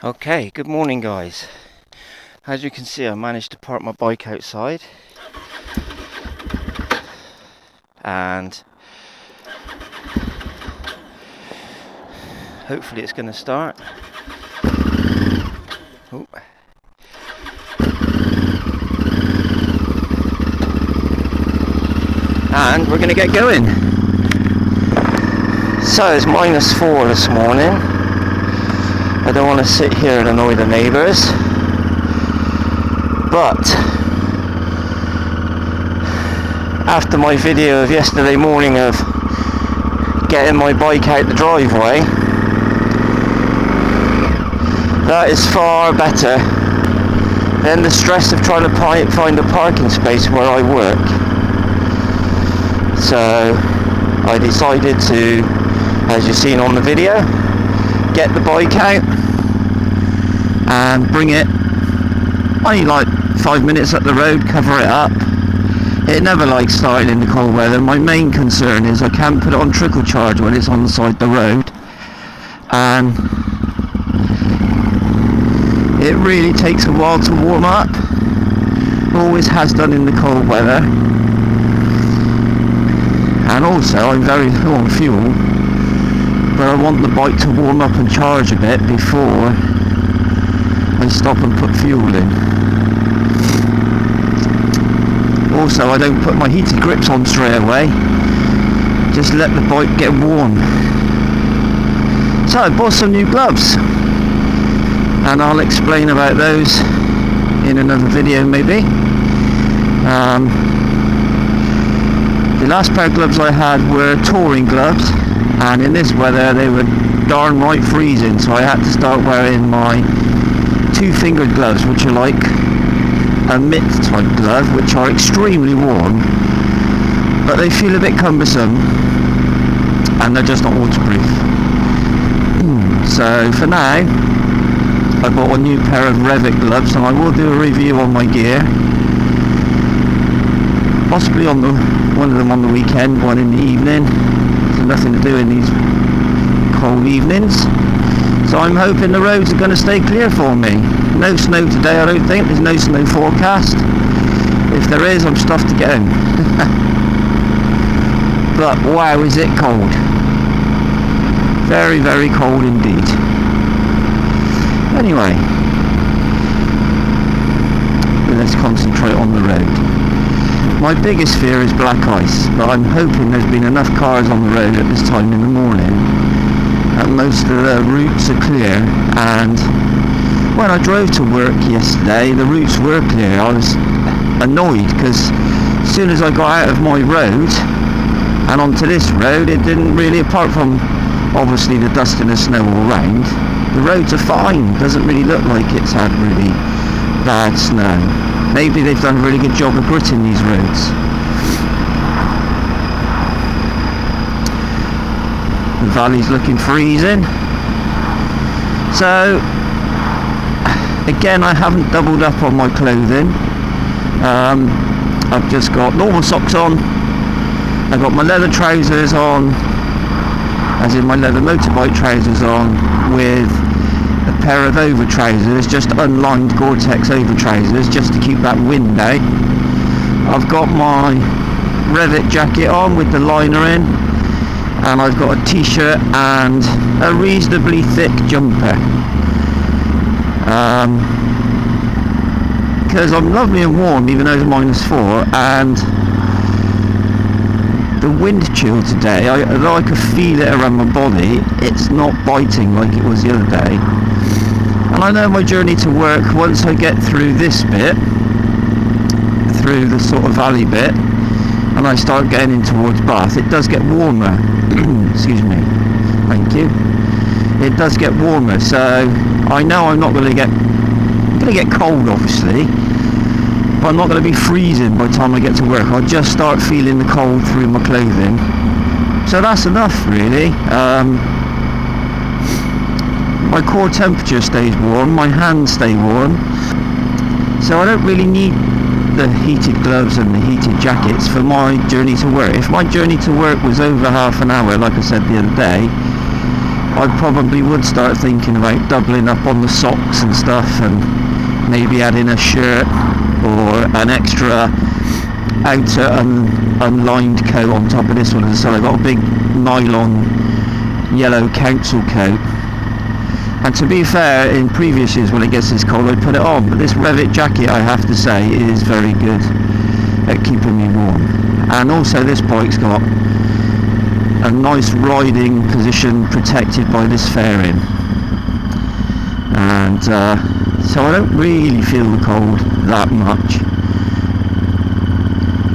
Okay, good morning guys. As you can see, I managed to park my bike outside and hopefully it's going to start. Oh. And we're going to get going. So it's -4 this morning. I don't want to sit here and annoy the neighbours, but after my video of yesterday morning of getting my bike out the driveway, that is far better than the stress of trying to find a parking space where I work. So I decided to, as you've seen on the video, get the bike out and bring it only like 5 minutes up the road, cover it up. It never likes starting in the cold weather. My main concern is I can't put it on trickle charge when it's on the side of the road, and it really takes a while to warm up. Always has done in the cold weather. And also I'm very low on fuel, but I want the bike to warm up and charge a bit before I stop and put fuel in. Also, I don't put my heated grips on straight away, just let the bike get warm. So I bought some new gloves, and I'll explain about those in another video maybe. The last pair of gloves I had were touring gloves, and in this weather they were darn right freezing, so I had to start wearing my two-fingered gloves, which are like a mitt type glove, which are extremely warm, but they feel a bit cumbersome and they're just not waterproof. So for now I bought a new pair of Revit gloves, and I will do a review on my gear, possibly on one of them on the weekend, one in the evening. There's nothing to do in these cold evenings, so I'm hoping the roads are going to stay clear for me. No snow today, I don't think. There's no snow forecast. If there is, I'm stuffed to get home. But wow, is it cold. Very, very cold indeed. Anyway, let's concentrate on the road. My biggest fear is black ice, but I'm hoping there's been enough cars on the road at this time in the morning and most of the routes are clear. And when I drove to work yesterday, the routes were clear. I was annoyed because as soon as I got out of my road and onto this road, it didn't really, apart from obviously the dust and the snow all round, the roads are fine. It doesn't really look like it's had really bad snow. Maybe they've done a really good job of gritting these roads. The valley's looking freezing. So again, I haven't doubled up on my clothing. I've just got normal socks on. I've got my leather trousers on, as in my leather motorbike trousers on, with a pair of over trousers, just unlined Gore-Tex over trousers, just to keep that wind out. I've got my Revit jacket on with the liner in, and I've got a t-shirt and a reasonably thick jumper. Because I'm lovely and warm even though it's -4, and the wind chill today, although I could feel it around my body, it's not biting like it was the other day. And I know my journey to work, once I get through this bit, through the sort of valley bit, and I start getting in towards Bath, it does get warmer. Excuse me. Thank you. It does get warmer, so I know I'm going to get cold obviously, but I'm not going to be freezing by the time I get to work. I'll just start feeling the cold through my clothing. So that's enough really. My core temperature stays warm, my hands stay warm, so I don't really need the heated gloves and the heated jackets for my journey to work. If my journey to work was over half an hour, like I said the other day, I probably would start thinking about doubling up on the socks and stuff, and maybe adding a shirt or an extra outer unlined coat on top of this one. As I said, I've got a big nylon yellow council coat, and to be fair, in previous years when it gets this cold I put it on, but this Revit jacket, I have to say, is very good at keeping me warm. And also this bike's got a nice riding position protected by this fairing, and so I don't really feel the cold that much.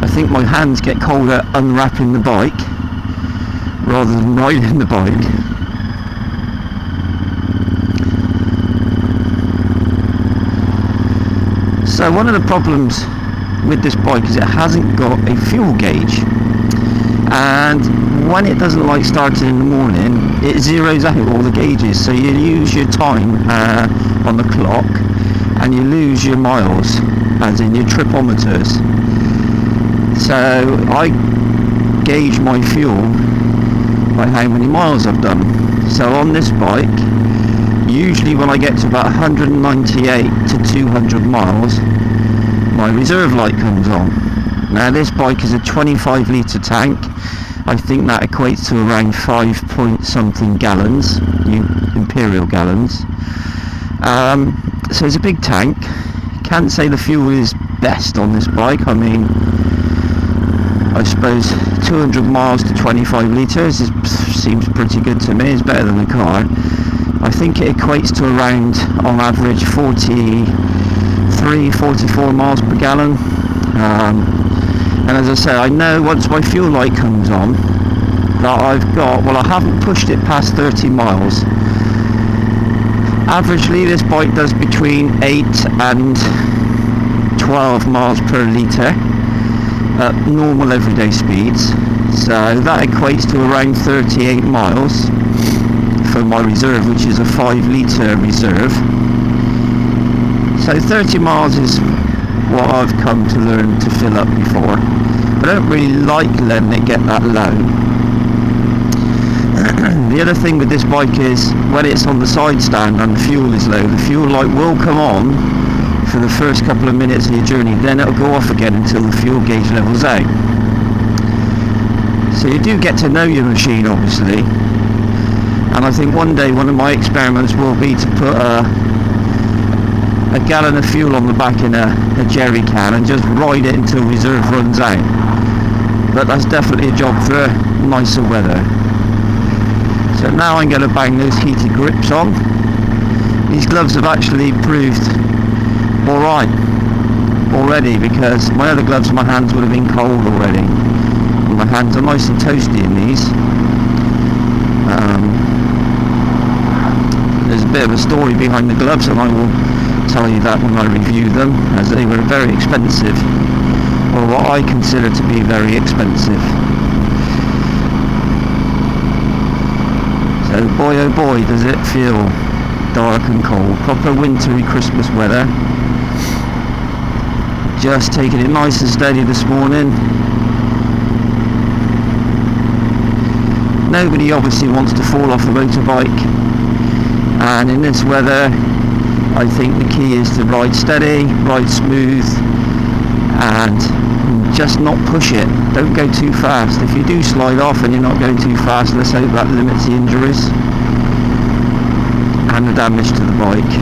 I think my hands get colder unwrapping the bike rather than riding the bike. So one of the problems with this bike is it hasn't got a fuel gauge, and when it doesn't like starting in the morning, it zeroes out all the gauges, so you lose your time on the clock, and you lose your miles, as in your tripometers. So I gauge my fuel by how many miles I've done. So on this bike, usually when I get to about 198 to 200 miles, my reserve light comes on. Now this bike is a 25 litre tank. I think that equates to around 5 point something gallons, imperial gallons. So it's a big tank. Can't say the fuel is best on this bike. I mean, I suppose 200 miles to 25 litres seems pretty good to me. It's better than the car. I think it equates to around, on average, 43, 44 miles per gallon. And as I say, I know once my fuel light comes on that I've got, well, I haven't pushed it past 30 miles. Averagely this bike does between 8 and 12 miles per litre at normal everyday speeds. So that equates to around 38 miles for my reserve, which is a 5 litre reserve. So 30 miles is what I've come to learn to fill up before. I don't really like letting it get that low. The other thing with this bike is when it's on the side stand and the fuel is low, the fuel light will come on for the first couple of minutes of your journey, then it'll go off again until the fuel gauge levels out. So you do get to know your machine, obviously, and I think one day one of my experiments will be to put a gallon of fuel on the back in a jerry can and just ride it until reserve runs out. But that's definitely a job for nicer weather. So now I'm going to bang those heated grips on. These gloves have actually proved alright already, because my other gloves, my hands would have been cold already. And my hands are nice and toasty in these. There's a bit of a story behind the gloves, and I will tell you that when I review them, as they were very expensive, or what I consider to be very expensive. So boy oh boy does it feel dark and cold. Proper wintry Christmas weather. Just taking it nice and steady this morning. Nobody obviously wants to fall off a motorbike, and in this weather I think the key is to ride steady, ride smooth, and just not push it. Don't go too fast. If you do slide off and you're not going too fast, let's hope that limits the injuries and the damage to the bike.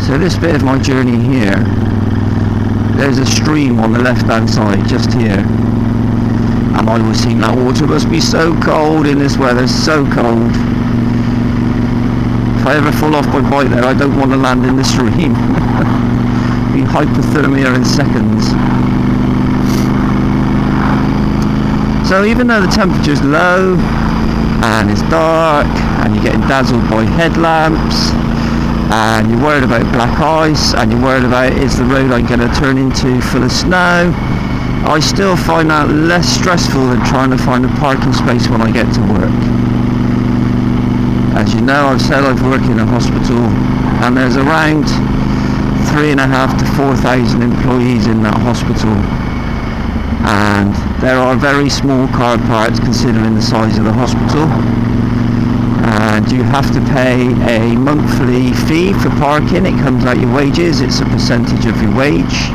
So this bit of my journey here, there's a stream on the left hand side just here, and I always think that water must be so cold in this weather, so cold. If I ever fall off my bike there, I don't want to land in the stream. Be hypothermia in seconds. So even though the temperature's low and it's dark and you're getting dazzled by headlamps and you're worried about black ice and you're worried about, is the road I'm going to turn into full of snow, I still find that less stressful than trying to find a parking space when I get to work. As you know, I've said I've worked in a hospital, and there's around 3,500 to 4,000 employees in that hospital, and there are very small car parks considering the size of the hospital, and you have to pay a monthly fee for parking. It comes out your wages, it's a percentage of your wage,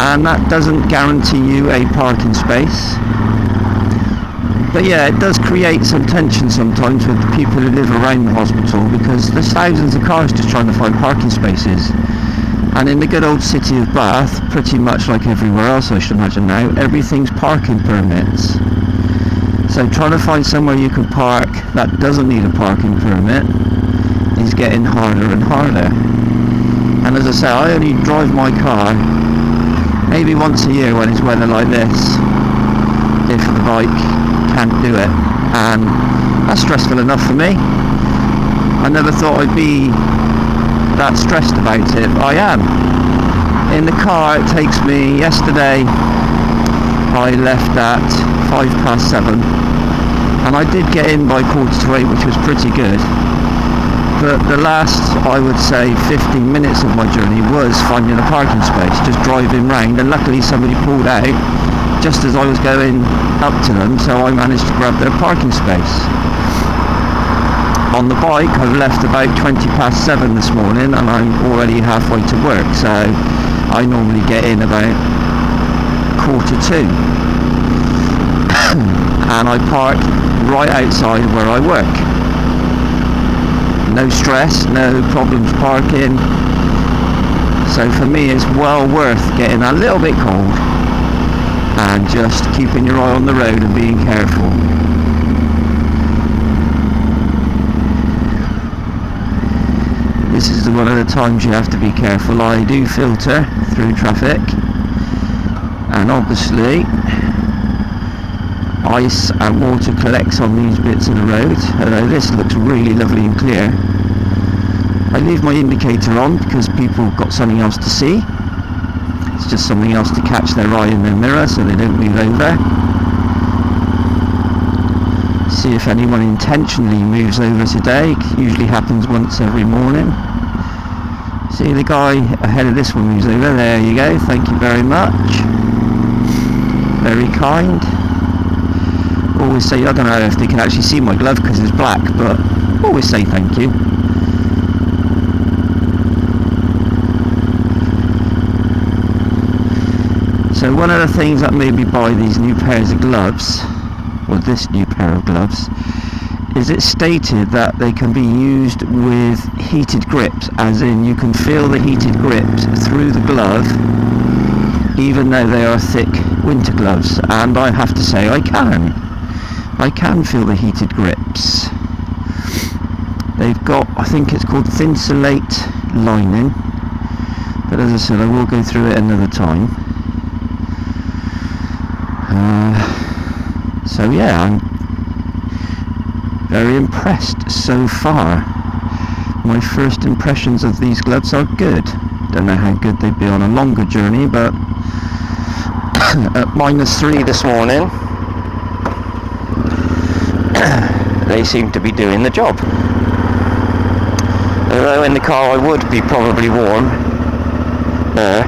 and that doesn't guarantee you a parking space. But yeah, it does create some tension sometimes with the people who live around the hospital, because there's thousands of cars just trying to find parking spaces. And in the good old city of Bath, pretty much like everywhere else I should imagine now, everything's parking permits. So trying to find somewhere you can park that doesn't need a parking permit is getting harder and harder. And as I say, I only drive my car maybe once a year when it's weather like this, if the bike can't do it, and that's stressful enough for me. I never thought I'd be that stressed about it, but I am. In the car it takes me, yesterday I left at 7:05, and I did get in by 7:45, which was pretty good, but the last, I would say, 15 minutes of my journey was finding a parking space, just driving round, and luckily somebody pulled out just as I was going up to them, so I managed to grab their parking space. On the bike, I've left about 7:20 this morning, and I'm already halfway to work, so I normally get in about 1:45. And I park right outside where I work. No stress, no problems parking. So for me, it's well worth getting a little bit cold and just keeping your eye on the road and being careful. This is one of the times you have to be careful. I do filter through traffic, and obviously ice and water collects on these bits of the road, although this looks really lovely and clear. I leave my indicator on because people have got something else to see. It's just something else to catch their eye in their mirror so they don't move over. See if anyone intentionally moves over today. It usually happens once every morning. See, the guy ahead of this one moves over. There you go, thank you very much. Very kind. Always say, I don't know if they can actually see my glove because it's black, but always say thank you. So one of the things that made me buy these new pairs of gloves, or this new pair of gloves, is it stated that they can be used with heated grips, as in you can feel the heated grips through the glove even though they are thick winter gloves, and I have to say I can feel the heated grips. They've got, I think it's called Thinsulate lining, but as I said, I will go through it another time. So yeah, I'm very impressed so far. My first impressions of these gloves are good. Don't know how good they'd be on a longer journey, but at -3 this morning, they seem to be doing the job. Although in the car I would be probably warm there,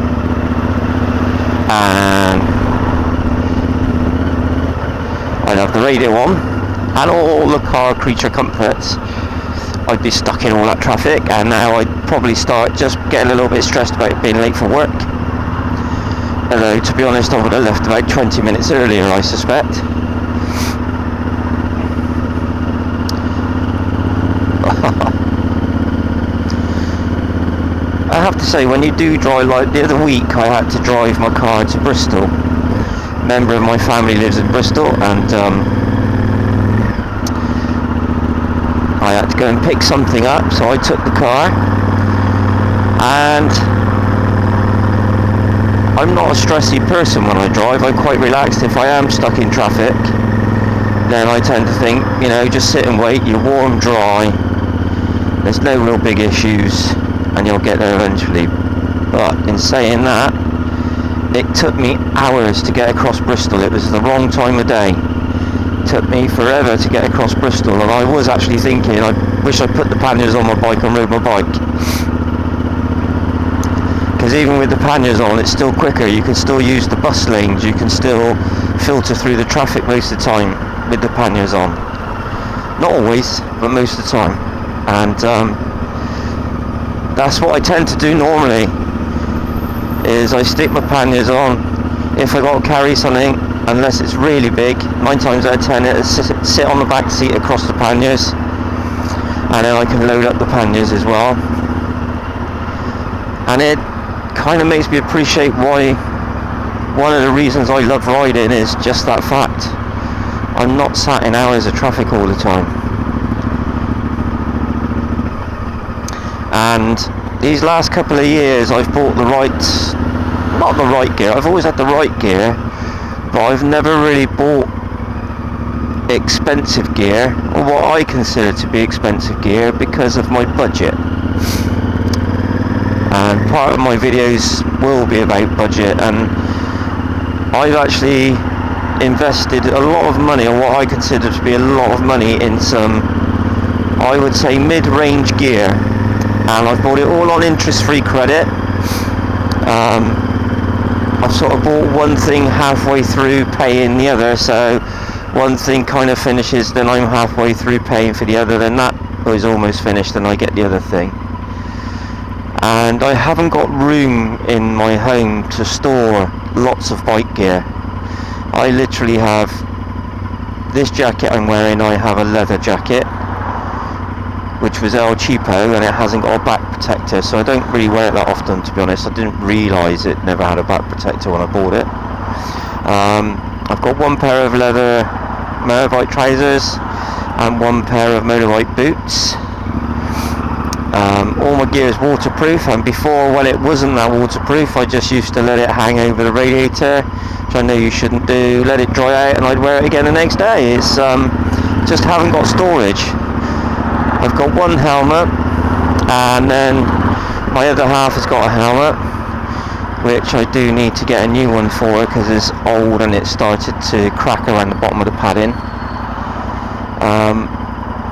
and I'd have the radio on and all the car creature comforts. I'd be stuck in all that traffic, and now I'd probably start just getting a little bit stressed about being late for work. Although, to be honest, I would have left about 20 minutes earlier, I suspect. I have to say, when you do drive, like the other week I had to drive my car to Bristol. A member of my family lives in Bristol, and I had to go and pick something up, so I took the car, and I'm not a stressy person when I drive. I'm quite relaxed. If I am stuck in traffic, then I tend to think, you know, just sit and wait, you're warm, dry, there's no real big issues, and you'll get there eventually. But in saying that, it took me hours to get across Bristol. It was the wrong time of day. It took me forever to get across Bristol, and I was actually thinking, I wish I put the panniers on my bike and rode my bike. because even with the panniers on, it's still quicker. You can still use the bus lanes, you can still filter through the traffic most of the time with the panniers on. Not always, but most of the time. And that's what I tend to do normally, is I stick my panniers on. If I got to carry something, unless it's really big, 9 times out of 10 it'll sit on the back seat across the panniers, and then I can load up the panniers as well. And it kind of makes me appreciate why one of the reasons I love riding is just that fact. I'm not sat in hours of traffic all the time. And these last couple of years I've bought not the right gear, I've always had the right gear, but I've never really bought expensive gear, or what I consider to be expensive gear, because of my budget. And part of my videos will be about budget, and I've actually invested a lot of money, or what I consider to be a lot of money, in some, I would say, mid-range gear, and I've bought it all on interest-free credit. I've sort of bought one thing halfway through paying the other, so one thing kind of finishes, then I'm halfway through paying for the other, then that is almost finished, and I get the other thing. And I haven't got room in my home to store lots of bike gear. I literally have this jacket I'm wearing. I have a leather jacket, which was El Cheapo, and it hasn't got a back protector, so I don't really wear it that often, to be honest. I didn't realise it never had a back protector when I bought it. I've got one pair of leather motorbike trousers and one pair of motorbike boots. All my gear is waterproof, and before, when it wasn't that waterproof, I just used to let it hang over the radiator, which I know you shouldn't do, let it dry out, and I'd wear it again the next day. It's just haven't got storage. I've got one helmet, and then my other half has got a helmet, which I do need to get a new one for, because it's old and it started to crack around the bottom of the padding.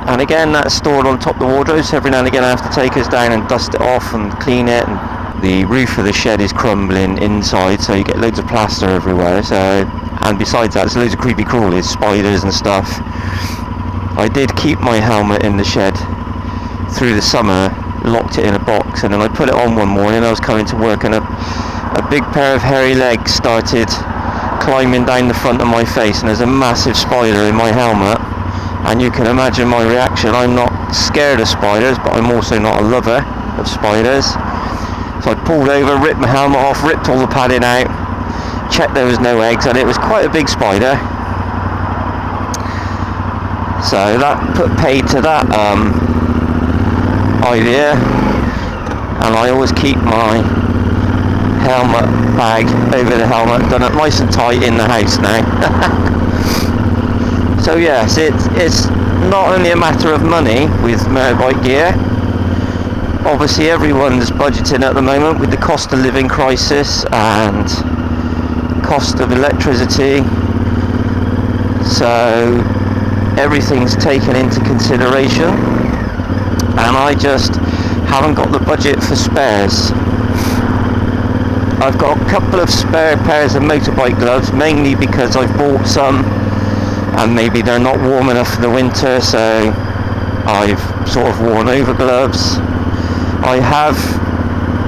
And again, that's stored on top of the wardrobe, so every now and again I have to take us down and dust it off and clean it. And the roof of the shed is crumbling inside, so you get loads of plaster everywhere. So, and besides that, there's loads of creepy crawlies, spiders and stuff. I did keep my helmet in the shed through the summer, locked it in a box, and then I put it on one morning. I was coming to work, and a big pair of hairy legs started climbing down the front of my face, and there's a massive spider in my helmet. And you can imagine my reaction. I'm not scared of spiders, but I'm also not a lover of spiders. So I pulled over, ripped my helmet off, ripped all the padding out, checked there was no eggs, and it was quite a big spider. So that put paid to that idea. And I always keep my helmet bag over the helmet, done it nice and tight in the house now. So yes, it's not only a matter of money with motorbike gear. Obviously everyone's budgeting at the moment with the cost of living crisis and cost of electricity, so everything's taken into consideration, and I just haven't got the budget for spares. I've got a couple of spare pairs of motorbike gloves, mainly because I've bought some and maybe they're not warm enough for the winter, so I've sort of worn over gloves. I have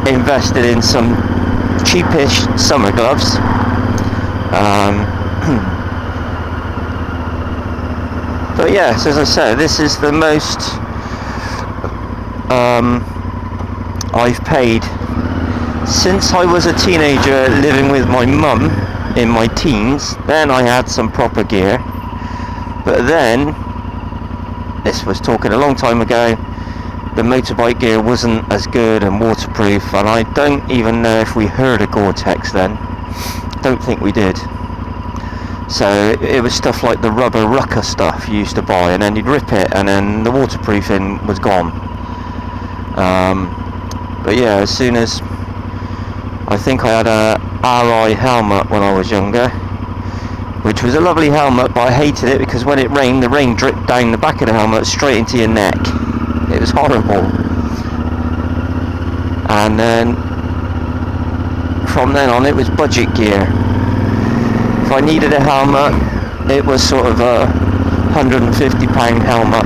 invested in some cheapish summer gloves. But yes, as I said, this is the most I've paid since I was a teenager living with my mum in my teens. Then I had some proper gear. But then, this was talking a long time ago, the motorbike gear wasn't as good and waterproof, and I don't even know if we heard of Gore-Tex then. Don't think we did. So it was stuff like the rubber rucker stuff you used to buy, and then you'd rip it, and then the waterproofing was gone. But yeah, as soon as, I think I had a RI helmet when I was younger, which was a lovely helmet, but I hated it because when it rained, the rain dripped down the back of the helmet straight into your neck. It was horrible. And then from then on it was budget gear. If I needed a helmet, it was sort of a £150 helmet.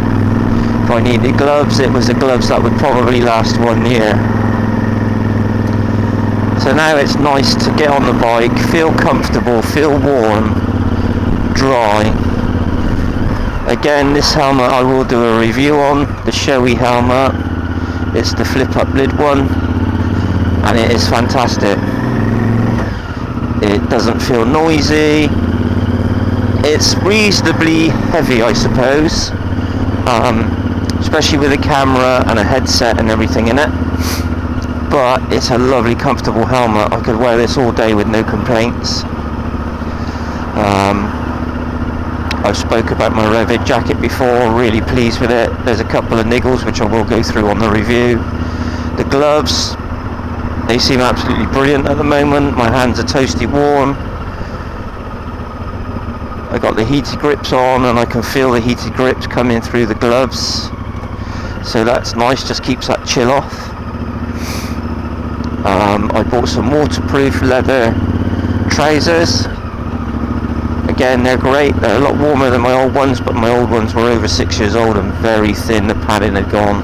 If I needed gloves, it was the gloves that would probably last 1 year. So now it's nice to get on the bike, feel comfortable, feel warm, dry. Again, this helmet I will do a review on, the Shoei helmet. It's the flip up lid one, and it is fantastic. It doesn't feel noisy. It's reasonably heavy, I suppose, especially with a camera and a headset and everything in it. But it's a lovely, comfortable helmet. I could wear this all day with no complaints. I've spoke about my Revit jacket before, really pleased with it. There's a couple of niggles which I will go through on the review. The gloves, they seem absolutely brilliant at the moment. My hands are toasty warm. I got the heated grips on and I can feel the heated grips coming through the gloves. So that's nice, just keeps that chill off. I bought some waterproof leather trousers. Again, they're great. They're a lot warmer than my old ones, but my old ones were over 6 years old and very thin. The padding had gone.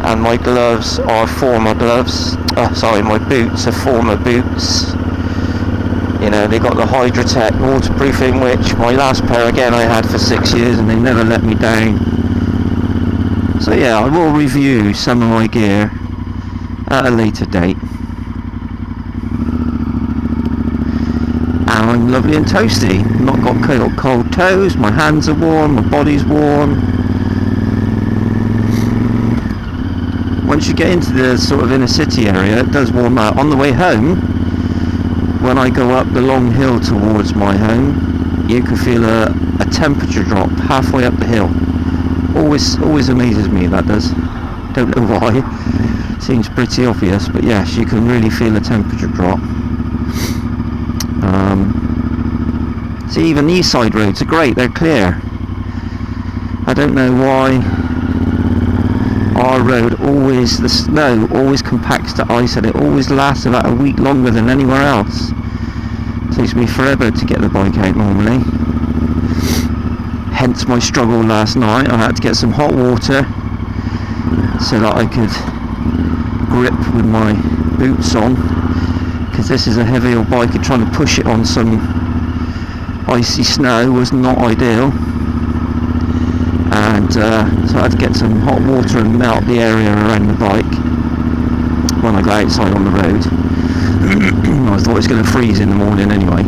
And my gloves are former gloves. My boots are former boots. You know, they got the Hydratech waterproofing, which my last pair again I had for 6 years and they never let me down. So yeah, I will review some of my gear at a later date. And I'm lovely and toasty. Not got cold toes, my hands are warm, my body's warm. Once you get into the sort of inner city area, it does warm out. On the way home, when I go up the long hill towards my home, you can feel a temperature drop halfway up the hill. Always amazes me, that does. Don't know why. Seems pretty obvious, but yes, you can really feel a temperature drop. See, even these side roads are great, they're clear. I don't know why our road the snow always compacts to ice and it always lasts about a week longer than anywhere else. It takes me forever to get the bike out normally. Hence my struggle last night. I had to get some hot water so that I could grip with my boots on, because this is a heavy old bike and trying to push it on some icy snow was not ideal. And so I had to get some hot water and melt the area around the bike when I go outside on the road. I thought it was going to freeze in the morning anyway.